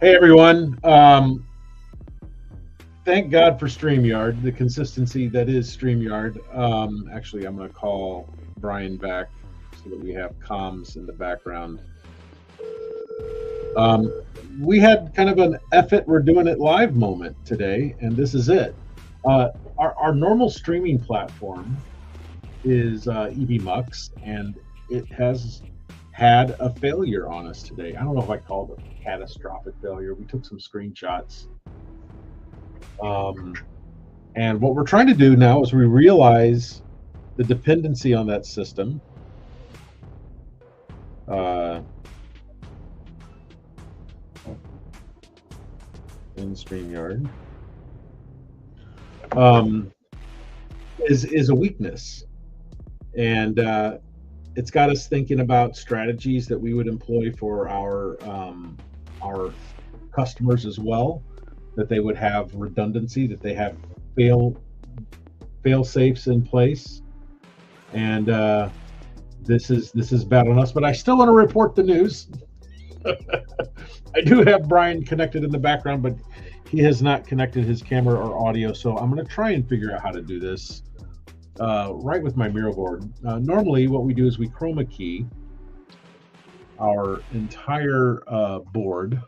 Hey everyone. Thank God for StreamYard, the consistency that is StreamYard. Actually, I'm going to call Brian back so that we have comms in the background. Um, we had kind of an F it, we're doing it live moment today, and this is it. Our normal streaming platform is EVMux, and it has had a failure on us today. I don't know if I called it a catastrophic failure. We took some screenshots. Um, and what we're trying to do now is we realize the dependency on that system. Uh, in StreamYard is a weakness, and it's got us thinking about strategies that we would employ for our customers as well. That they would have redundancy, that they have fail safes in place, and this is bad on us. But I still want to report the news. I do have Brian connected in the background, but he has not connected his camera or audio, so I'm going to try and figure out how to do this right with my Miro board. Normally, what we do is we chroma key our entire board.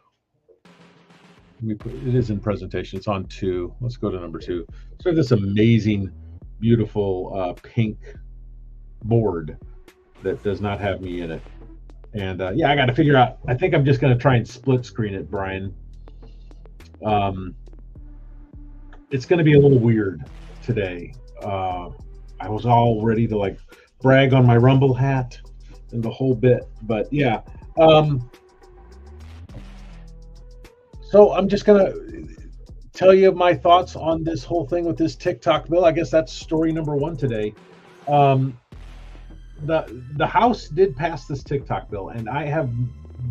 It is in presentation. It's on 2. Let's go to number 2. So we have this amazing, beautiful pink board that does not have me in it. And yeah, I got to figure out. I think I'm just going to try and split screen it, Brian. It's going to be a little weird today. I was all ready to like brag on my Rumble hat and the whole bit, but yeah. So I'm just going to tell you my thoughts on this whole thing with this TikTok bill. I guess that's story number 1 today. The House did pass this TikTok bill, and I have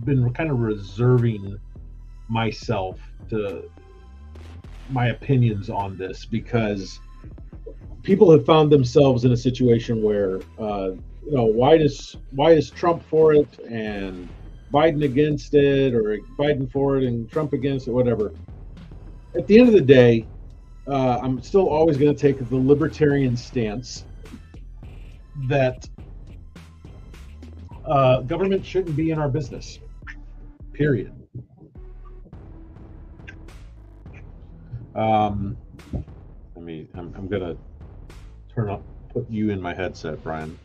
been kind of reserving myself to my opinions on this because people have found themselves in a situation where why is Trump for it and Biden against it, or Biden for it and Trump against it, whatever. At the end of the day, I'm still always going to take the libertarian stance that government shouldn't be in our business, period. I'm going to put you in my headset, Brian.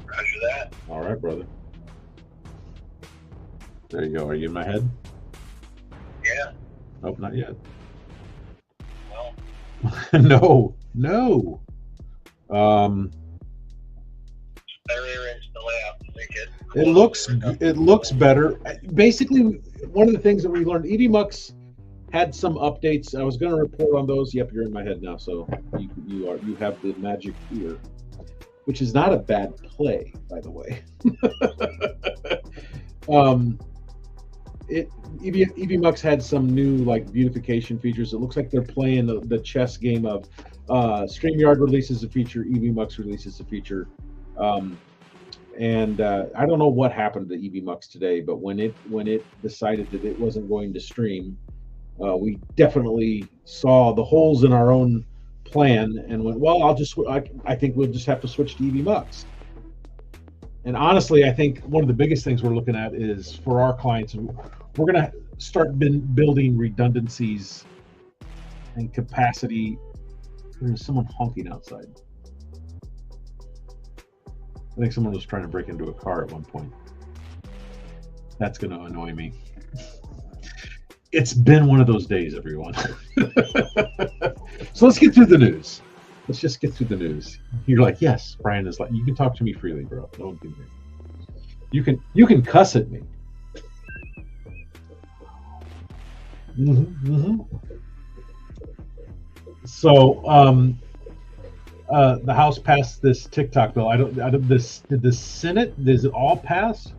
Roger that. All right, brother. There you go. Are you in my head? Yeah. Nope, not yet. Well. No. It looks better. Basically, one of the things that we learned, EVMux had some updates. I was going to report on those. Yep, you're in my head now, so you have the magic ear, which is not a bad play, by the way. EVMux had some new like beautification features. It looks like they're playing the chess game of StreamYard releases a feature, EVMux releases a feature. And I don't know what happened to EVMux today, but when it decided that it wasn't going to stream, we definitely saw the holes in our own plan and went, well, I think we'll just have to switch to EVMux. And honestly, I think one of the biggest things we're looking at is for our clients, we're going to start building redundancies and capacity. There's someone honking outside. I think someone was trying to break into a car at one point. That's going to annoy me. It's been one of those days, everyone. So let's get through the news. Let's just get through the news. You're like, yes, Brian is like, you can talk to me freely, bro. No one can hear you can cuss at me. So the House passed this TikTok bill. Did the Senate, does it all pass?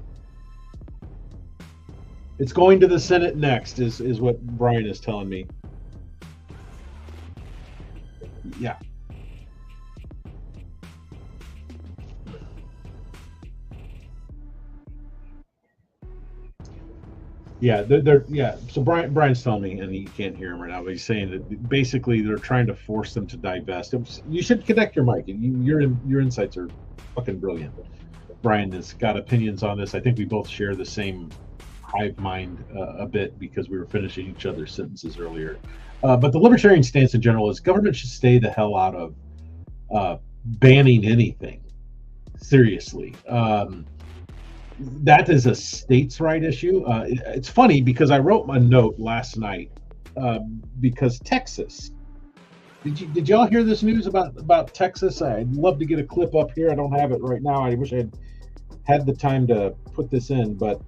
It's going to the Senate next, is what Brian is telling me. Yeah. Yeah, yeah. So Brian's telling me, and you can't hear him right now, but he's saying that basically they're trying to force them to divest. You should connect your mic. Your insights are fucking brilliant. Brian has got opinions on this. I think we both share the same hive mind a bit because we were finishing each other's sentences earlier. But the libertarian stance in general is government should stay the hell out of banning anything. Seriously. That is a states' right issue. It's funny because I wrote a note last night because Texas. Did y'all hear this news about Texas? I'd love to get a clip up here. I don't have it right now. I wish I had the time to put this in, but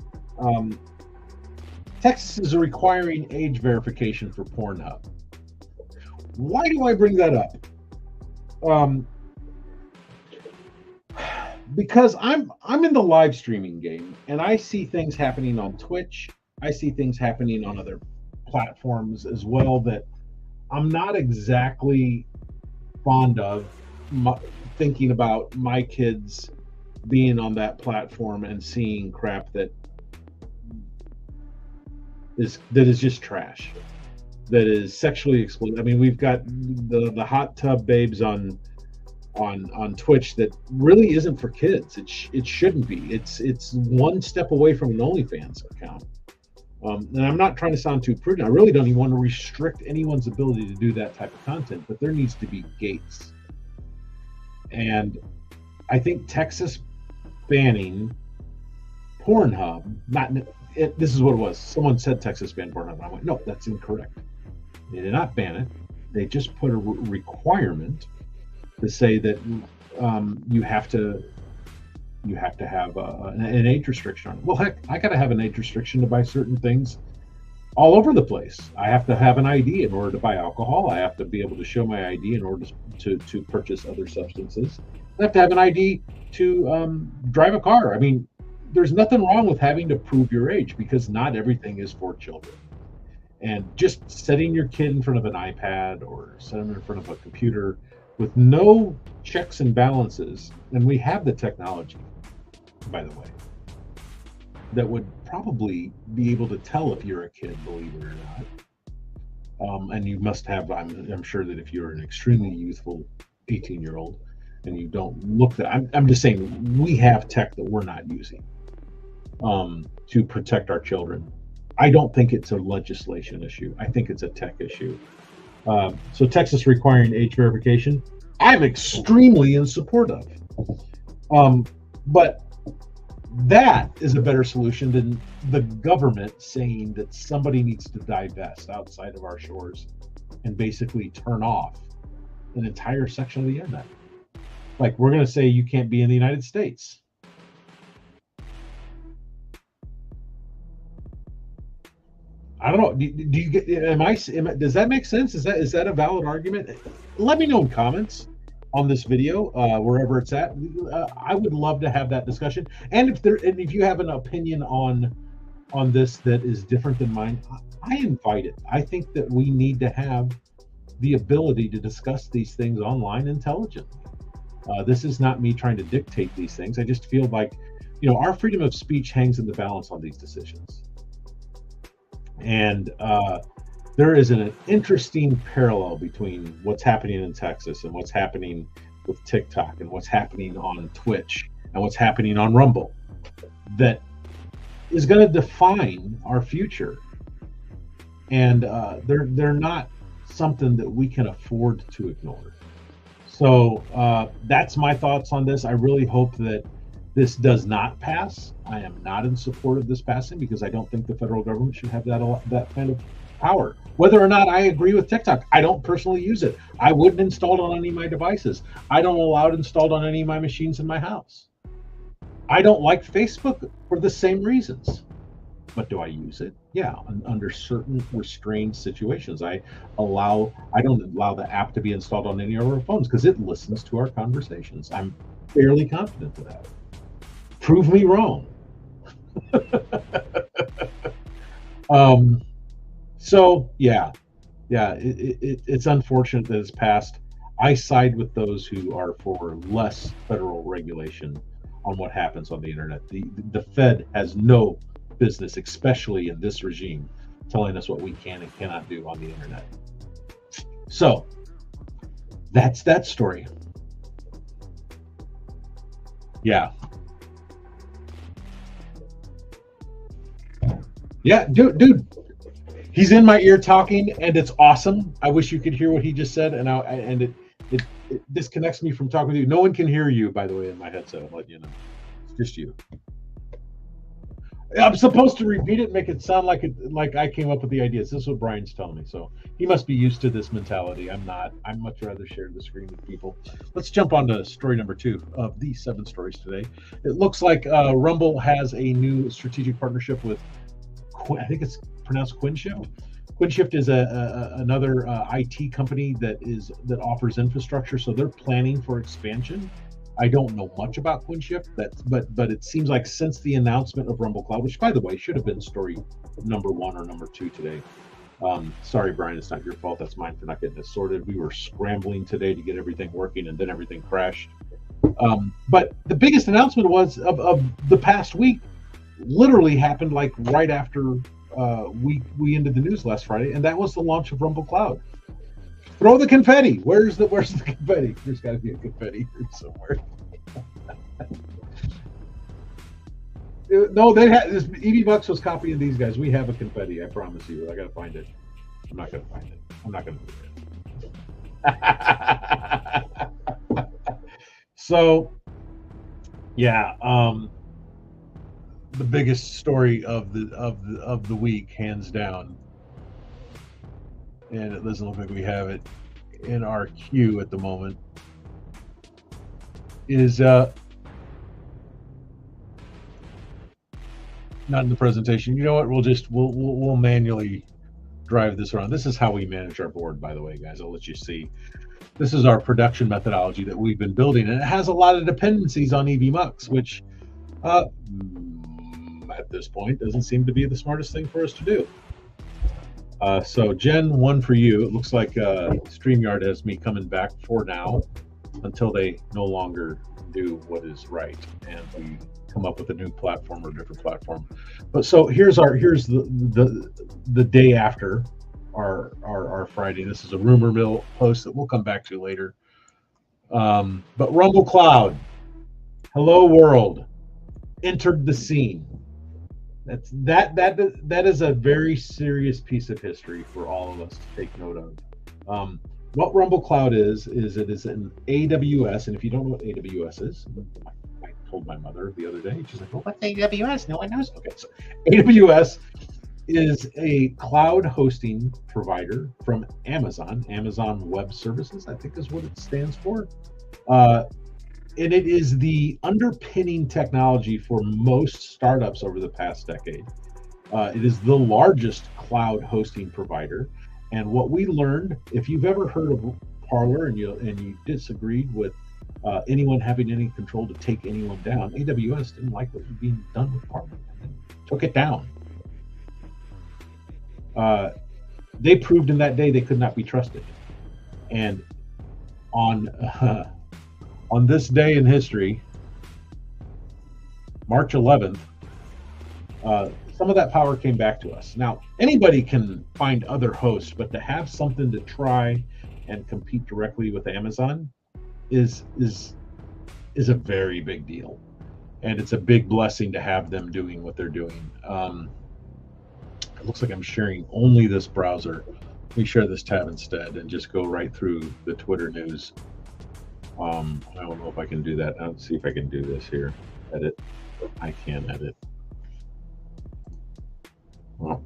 Texas is requiring age verification for Pornhub. Why do I bring that up? Because I'm in the live streaming game, and I see things happening on Twitch. I see things happening on other platforms as well that I'm not exactly fond of thinking about my kids being on that platform and seeing crap that is just trash, that is sexually explicit. I mean, we've got the hot tub babes on Twitch that really isn't for kids. It shouldn't be. It's one step away from an OnlyFans account. And I'm not trying to sound too prudent. I really don't even want to restrict anyone's ability to do that type of content, but there needs to be gates. And I think Texas banning Pornhub, this is what it was. Someone said Texas banned Pornhub. I went, no, that's incorrect. They did not ban it. They just put a requirement to say that you have to have an age restriction on it. Well, heck, I got to have an age restriction to buy certain things all over the place. I have to have an ID in order to buy alcohol. I have to be able to show my ID in order to purchase other substances. I have to have an ID to drive a car. I mean, there's nothing wrong with having to prove your age because not everything is for children. And just setting your kid in front of an iPad or setting them in front of a computer with no checks and balances, and we have the technology, by the way, that would probably be able to tell if you're a kid, believe it or not. And you must have, I'm sure that if you're an extremely youthful 18-year-old and you don't look that, I'm just saying we have tech that we're not using to protect our children. I don't think it's a legislation issue. I think it's a tech issue. So Texas requiring age verification, I'm extremely in support of. But that is a better solution than the government saying that somebody needs to divest outside of our shores and basically turn off an entire section of the internet. Like, we're going to say you can't be in the United States. I don't know. Do you get? Does that make sense? Is that a valid argument? Let me know in comments on this video, wherever it's at. I would love to have that discussion. And if you have an opinion on this that is different than mine, I invite it. I think that we need to have the ability to discuss these things online intelligently. This is not me trying to dictate these things. I just feel like, our freedom of speech hangs in the balance on these decisions. And there is an interesting parallel between what's happening in Texas and what's happening with TikTok and what's happening on Twitch and what's happening on Rumble that is going to define our future. And they're not something that we can afford to ignore. So that's my thoughts on this. I really hope that this does not pass. I am not in support of this passing because I don't think the federal government should have that kind of power. Whether or not I agree with TikTok, I don't personally use it. I wouldn't install it on any of my devices. I don't allow it installed on any of my machines in my house. I don't like Facebook for the same reasons. But do I use it? Yeah, under certain restrained situations. I don't allow the app to be installed on any of our phones because it listens to our conversations. I'm fairly confident of that. Prove me wrong. So yeah, it's unfortunate that it's passed. I side with those who are for less federal regulation on what happens on the internet. The Fed has no business, especially in this regime, telling us what we can and cannot do on the internet. So that's that story. Yeah. Yeah, dude, he's in my ear talking, and it's awesome. I wish you could hear what he just said, and it disconnects me from talking to you. No one can hear you, by the way, in my headset. I'll let you know. It's just you. I'm supposed to repeat it, make it sound like I came up with the ideas. This is what Brian's telling me. So he must be used to this mentality. I'm not. I'd much rather share the screen with people. Let's jump on to story number 2 of the 7 stories today. It looks like Rumble has a new strategic partnership with, I think it's pronounced QuinShift. QuinShift is another IT company that offers infrastructure. So they're planning for expansion. I don't know much about QuinShift, but it seems like since the announcement of Rumble Cloud, which by the way should have been story number 1 or number 2 today. Sorry, Brian, it's not your fault. That's mine for not getting this sorted. We were scrambling today to get everything working, and then everything crashed. But the biggest announcement was of the past week. Literally happened like right after we ended the news last Friday, and that was the launch of Rumble Cloud. Throw the confetti. Where's the confetti? There's got to be a confetti here somewhere. No, they had this. EV Bucks was copying these guys. We have a confetti. I promise you. I gotta find it. I'm not gonna find it. I'm not gonna do it. So, yeah. The biggest story of the week, hands down, and it doesn't look like we have it in our queue at the moment, is not in the presentation. You know what? We'll manually drive this around. This is how we manage our board, by the way, guys. I'll let you see. This is our production methodology that we've been building, and it has a lot of dependencies on EVMux, which at this point doesn't seem to be the smartest thing for us to do. So Jen, 1 for you. It looks like StreamYard has me coming back for now until they no longer do what is right and we come up with a new platform or a different platform. But so here's the day after our Friday. This is a rumor mill post that we'll come back to later. But Rumble Cloud, hello world, entered the scene. That is a very serious piece of history for all of us to take note of. What Rumble Cloud is it is an AWS, and if you don't know what AWS is, I told my mother the other day. She's like, "Well, what's AWS? No one knows." Okay, so AWS is a cloud hosting provider from Amazon Web Services, I think is what it stands for. And it is the underpinning technology for most startups over the past decade. It is the largest cloud hosting provider. And what we learned, if you've ever heard of Parler and you disagreed with anyone having any control to take anyone down, AWS didn't like what was being done with Parler and took it down. They proved in that day they could not be trusted. And on this day in history, March 11th, some of that power came back to us. Now, anybody can find other hosts, but to have something to try and compete directly with Amazon is a very big deal. And it's a big blessing to have them doing what they're doing. It looks like I'm sharing only this browser. Let me share this tab instead and just go right through the Twitter news. I don't know if I can do that. Let's see if I can do this here. Edit. I can edit. Oh.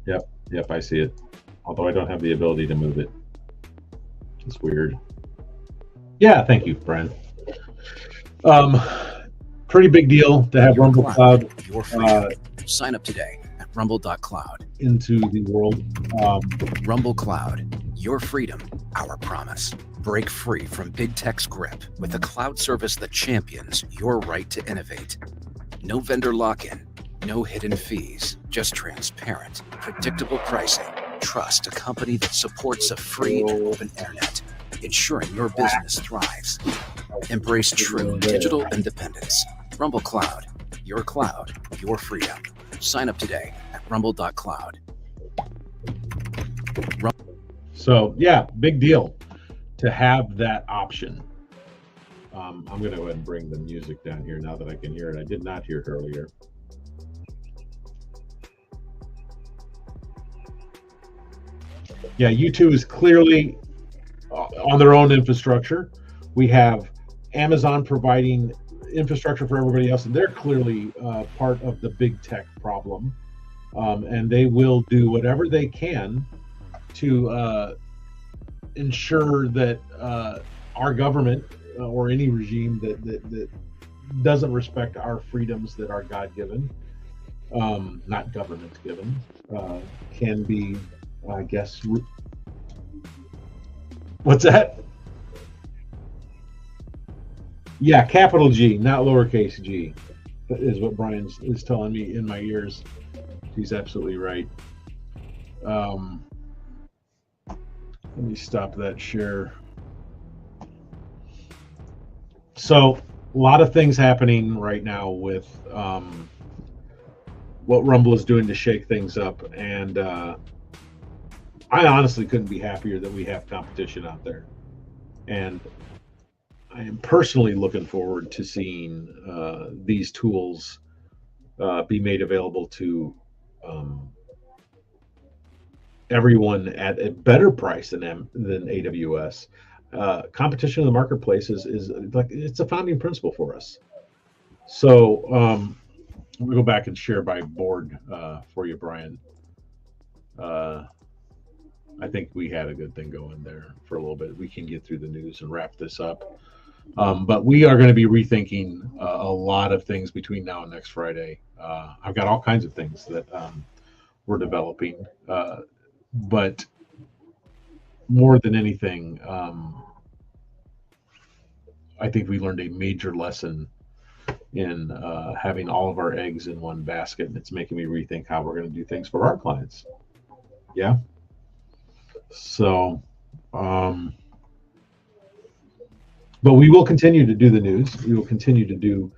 Yep, I see it. Although I don't have the ability to move it. It's weird. Yeah, thank you, Brian. Pretty big deal to have Rumble Cloud. Sign up today at rumble.cloud. Into the world. Rumble Cloud. Your freedom, our promise. Break free from big tech's grip with a cloud service that champions your right to innovate. No vendor lock-in, no hidden fees, just transparent, predictable pricing. Trust a company that supports a free and open internet, ensuring your business thrives. Embrace true digital independence. Rumble Cloud, your cloud, your freedom. Sign up today at rumble.cloud. So yeah, big deal to have that option. I'm going to go ahead and bring the music down here now that I can hear it. I did not hear it earlier. Yeah, U2 is clearly on their own infrastructure. We have Amazon providing infrastructure for everybody else, and they're clearly part of the big tech problem. And they will do whatever they can to ensure that our government or any regime that doesn't respect our freedoms that are God-given, not government-given, can be, I guess. What's that? Yeah, capital G, not lowercase g, is what Brian is telling me in my ears. He's absolutely right. Let me stop that share. So, a lot of things happening right now with what Rumble is doing to shake things up, and I honestly couldn't be happier that we have competition out there. And I am personally looking forward to seeing these tools be made available to everyone at a better price than AWS. Competition in the marketplace is like, it's a founding principle for us. So we'll go back and share by board for you, Brian. I think we had a good thing going there for a little bit. We can get through the news and wrap this up. But we are going to be rethinking a lot of things between now and next Friday. I've got all kinds of things that we're developing. But more than anything, I think we learned a major lesson in having all of our eggs in one basket, and it's making me rethink how we're going to do things for our clients. Yeah. So, but we will continue to do the news. We will continue to do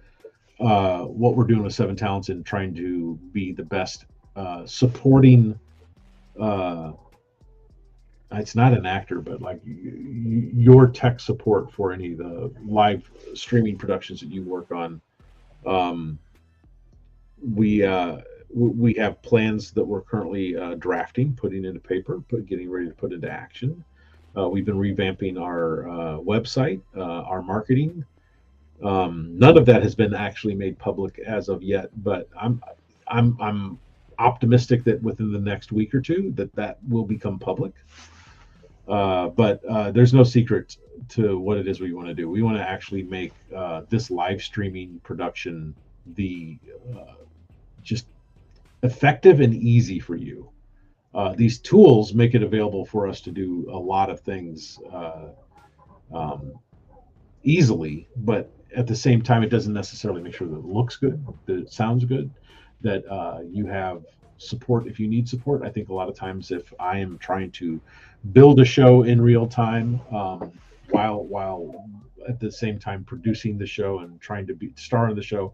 what we're doing with Seven Talents and trying to be the best supporting. It's not an actor, but like your tech support for any of the live streaming productions that you work on. We have plans that we're currently drafting, putting into paper, getting ready to put into action. We've been revamping our website, our marketing. None of that has been actually made public as of yet, but I'm optimistic that within the next week or two that will become public. But there's no secret to what it is we want to do. We want to actually make this live streaming production the just effective and easy for you. These tools make it available for us to do a lot of things easily, but at the same time, it doesn't necessarily make sure that it looks good, that it sounds good, that you have support if you need support. I think a lot of times if I am trying to build a show in real time while at the same time producing the show and trying to be star in the show,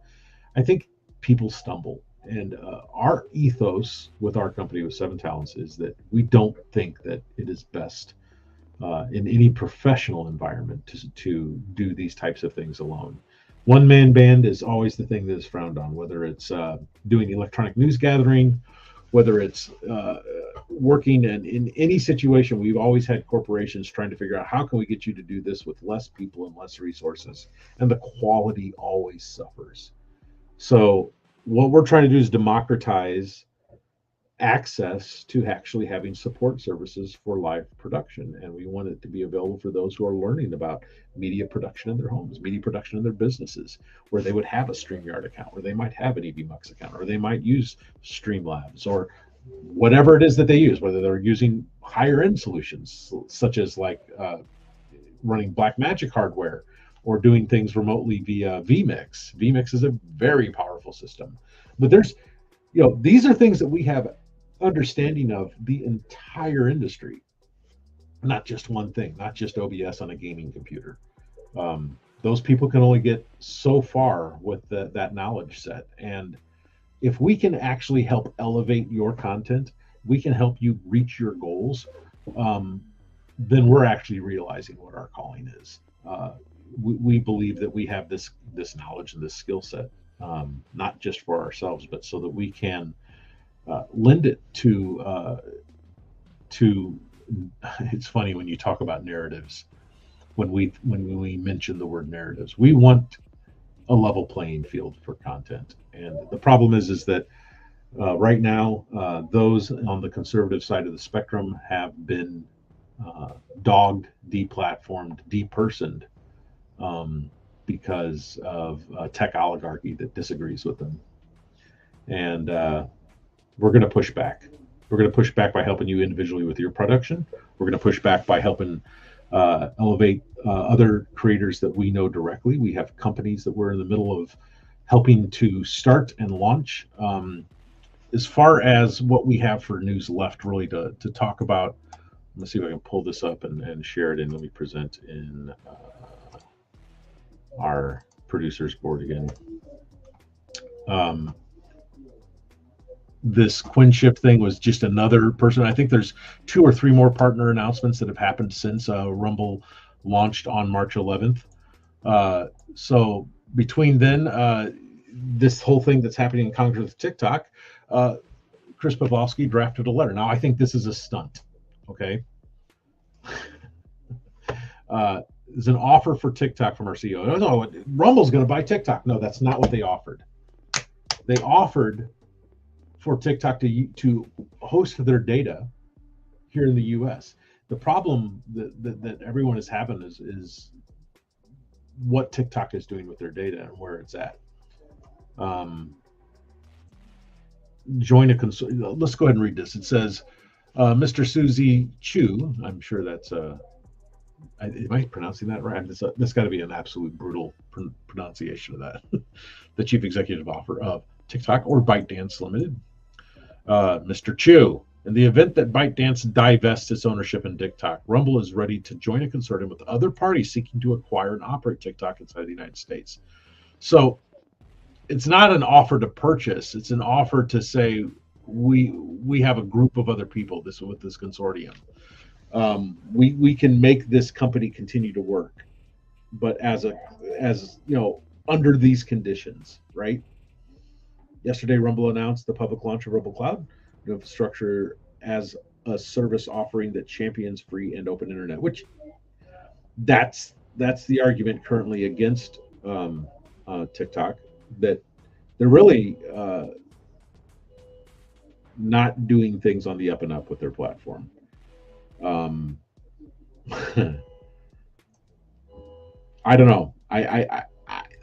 I think people stumble. And our ethos with our company, with Seven Talents, is that we don't think that it is best in any professional environment to do these types of things alone. One-man band is always the thing that is frowned on, whether it's doing electronic news gathering, whether it's working in any situation. We've always had corporations trying to figure out how can we get you to do this with less people and less resources, and the quality always suffers. So what we're trying to do is democratize access to actually having support services for live production, and we want it to be available for those who are learning about media production in their homes, media production in their businesses, where they would have a StreamYard account, or they might have an EBMux account, or they might use Streamlabs, or whatever it is that they use, whether they're using higher end solutions such as like running Blackmagic hardware or doing things remotely via vMix. vMix is a very powerful system, but there's, these are things that we have understanding of the entire industry, not just one thing, not just OBS on a gaming computer. those people can only get so far with that knowledge set. And if we can actually help elevate your content, we can help you reach your goals, then we're actually realizing what our calling is. We believe that we have this knowledge and this skill set, not just for ourselves, but so that we can lend it to. It's funny when you talk about narratives. When we mention the word narratives, we want a level playing field for content, and the problem is that right now those on the conservative side of the spectrum have been dogged, deplatformed, depersoned because of a tech oligarchy that disagrees with them. And we're going to push back. We're going to push back by helping you individually with your production. We're going to push back by helping elevate other creators that we know directly. We have companies that we're in the middle of helping to start and launch. As far as what we have for news left really to talk about, let's see if I can pull this up and share it, and let me present in our producers board again. This QuinShift thing was just another person. I think there's 2 or 3 more partner announcements that have happened since Rumble launched on March 11th. So between then, this whole thing that's happening in Congress with TikTok, Chris Pavlovski drafted a letter. Now, I think this is a stunt, okay? There's an offer for TikTok from our CEO. No, Rumble's going to buy TikTok. No, that's not what they offered. They offered for TikTok to host their data here in the U.S. The problem that everyone is having is what TikTok is doing with their data and where it's at. Join a consortium. Let's go ahead and read this. It says, Mr. Suzy Chu, I'm sure that's am I pronouncing that right? That's got to be an absolute brutal pronunciation of that. The chief executive officer of TikTok, or ByteDance Limited. Mr. Chu, in the event that ByteDance divests its ownership in TikTok, Rumble is ready to join a consortium with other parties seeking to acquire and operate TikTok inside the United States. So it's not an offer to purchase. It's an offer to say we have a group of other people with this consortium. We can make this company continue to work, but as you know, under these conditions, right? Yesterday, Rumble announced the public launch of Rumble Cloud, new infrastructure as a service offering that champions free and open internet. Which that's the argument currently against TikTok, that they're really not doing things on the up and up with their platform. I don't know.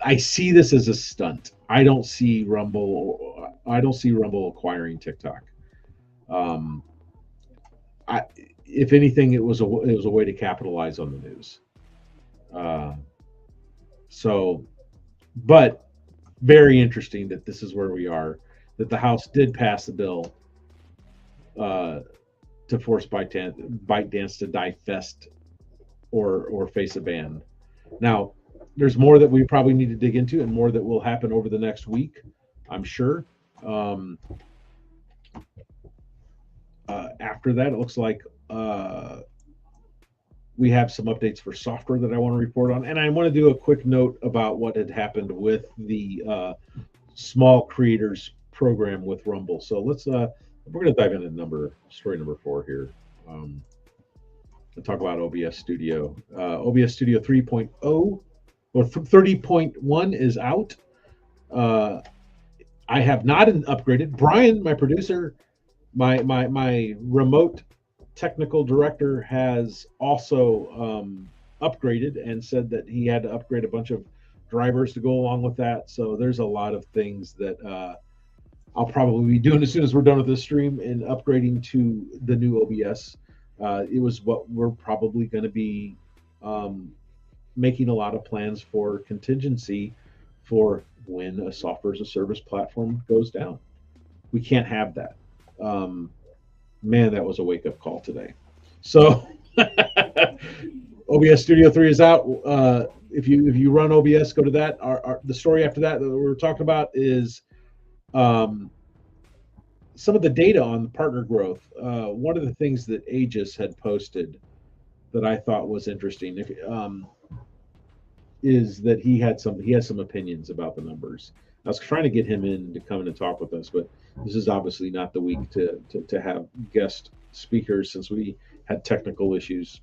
I see this as a stunt. I don't see Rumble acquiring TikTok. If anything, it was a way to capitalize on the news. But very interesting that this is where we are. That the House did pass a bill to force ByteDance to divest or face a ban. Now, there's more that we probably need to dig into, and more that will happen over the next week, I'm sure. After that, it looks like we have some updates for software that I want to report on, and I want to do a quick note about what had happened with the small creators program with Rumble. So let's we're going to dive into story number 4 here. And talk about OBS Studio. OBS Studio 3.0 or 30.1 is out. I have not upgraded. Brian, my producer, my remote technical director, has also upgraded and said that he had to upgrade a bunch of drivers to go along with that. So there's a lot of things that I'll probably be doing as soon as we're done with this stream, and upgrading to the new OBS. It was what we're probably going to be making a lot of plans for contingency for when a software as a service platform goes down. We can't have that. Man, that was a wake-up call today. So OBS Studio 3 is out. if you run OBS, go to that. The story after that we're talking about is some of the data on the partner growth. One of the things that Aegis had posted that I thought was interesting is that he has some opinions about the numbers. I was trying to get him in to come in and talk with us, but this is obviously not the week to have guest speakers since we had technical issues.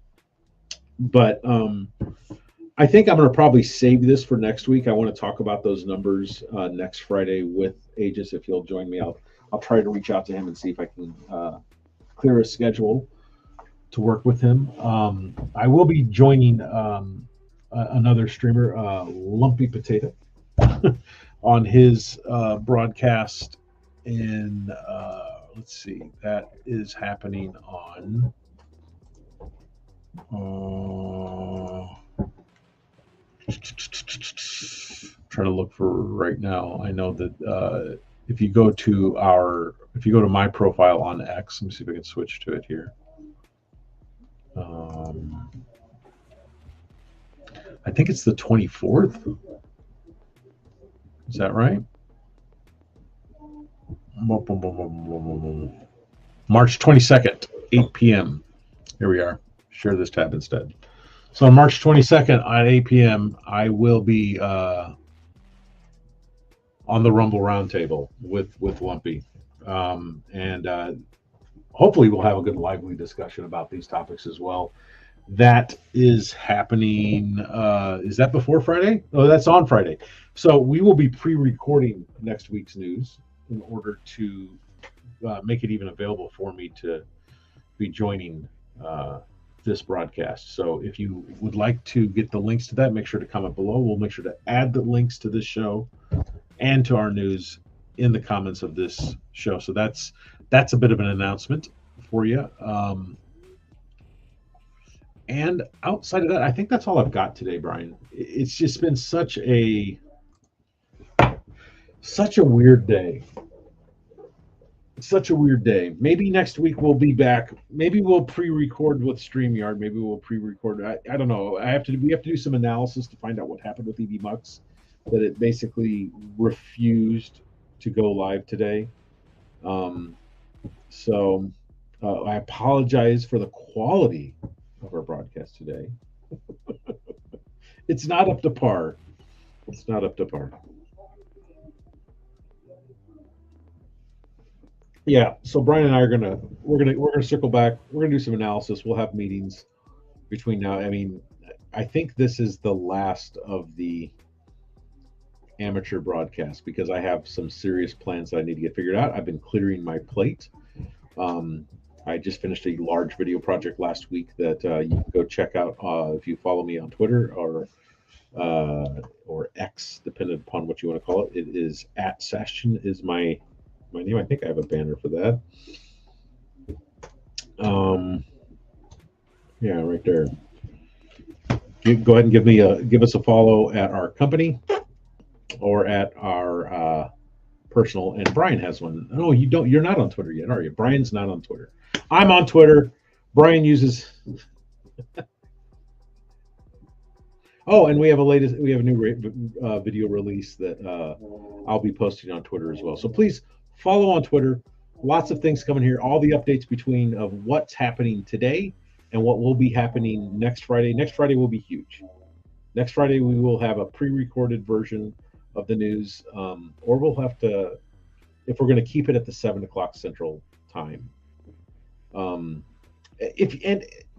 But I think I'm going to probably save this for next week. I want to talk about those numbers next Friday with Aegis. If you'll join me, I'll try to reach out to him and see if I can clear a schedule to work with him. I will be joining another streamer, Lumpy Potato, on his broadcast. And let's see, that is happening on. Trying to look for right now. I know that if you go to my profile on X, let me see if I can switch to it here. I think it's the 24th. Is that right? March 22nd, 8 p.m. Here we are. Share this tab instead. So on March 22nd at 8 p.m., I will be on the Rumble Roundtable with Lumpy. And hopefully we'll have a good lively discussion about these topics as well. That is happening. Is that before Friday? Oh, that's on Friday. So we will be pre-recording next week's news in order to make it even available for me to be joining this broadcast. So if you would like to get the links to that, make sure to comment below. We'll make sure to add the links to this show and to our news in the comments of this show. So that's a bit of an announcement for you. And outside of that, I think that's all I've got today, Brian. It's just been such a weird day. Such a weird day. Maybe next week we'll be back. Maybe we'll pre-record with StreamYard. Maybe we'll pre-record. I don't know. We have to do some analysis to find out what happened with EV Mux, that it basically refused to go live today. So I apologize for the quality of our broadcast today. It's not up to par. It's not up to par. Yeah, so Brian and I we're gonna circle back. We're gonna do some analysis. We'll have meetings between now. I mean, I think this is the last of the amateur broadcast because I have some serious plans that I need to get figured out. I've been clearing my plate. I just finished a large video project last week that you can go check out if you follow me on Twitter or X, depending upon what you want to call it. It is @Sashton is my name. I think I have a banner for that. Yeah, right there. Go ahead and give us a follow at our company or at our personal. And Brian has one. No, you don't. You're not on Twitter yet, are you? Brian's not on Twitter. I'm on Twitter. Brian uses. Oh, and we have a new video release that I'll be posting on Twitter as well. So please follow on Twitter. Lots of things coming here. All the updates between of what's happening today and what will be happening next Friday. Next Friday will be huge. Next Friday we will have a pre-recorded version of the news, or we'll have to, if we're going to keep it at the 7:00 Central Time. And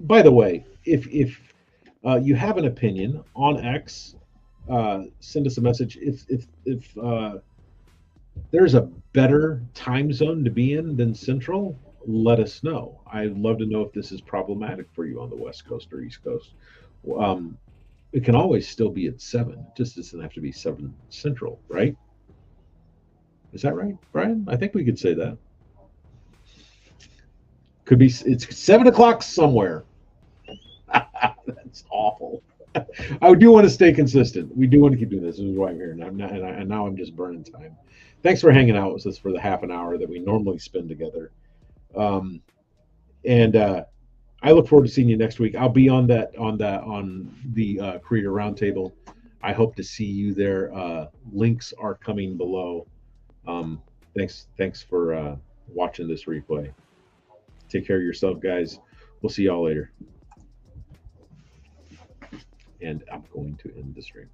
by the way, if you have an opinion on X, send us a message. If there's a better time zone to be in than Central, let us know. I'd love to know if this is problematic for you on the West Coast or East Coast. It can always still be at 7. It just doesn't have to be 7 Central, right? Is that right, Brian? I think we could say that. Could be. It's 7:00 somewhere. That's awful. I do want to stay consistent. We do want to keep doing this. This is why I'm here, and now I'm just burning time. Thanks for hanging out with us for the half an hour that we normally spend together. And I look forward to seeing you next week. I'll be on the Creator Roundtable. I hope to see you there. Links are coming below. Thanks for watching this replay. Take care of yourself, guys. We'll see y'all later. And I'm going to end the stream.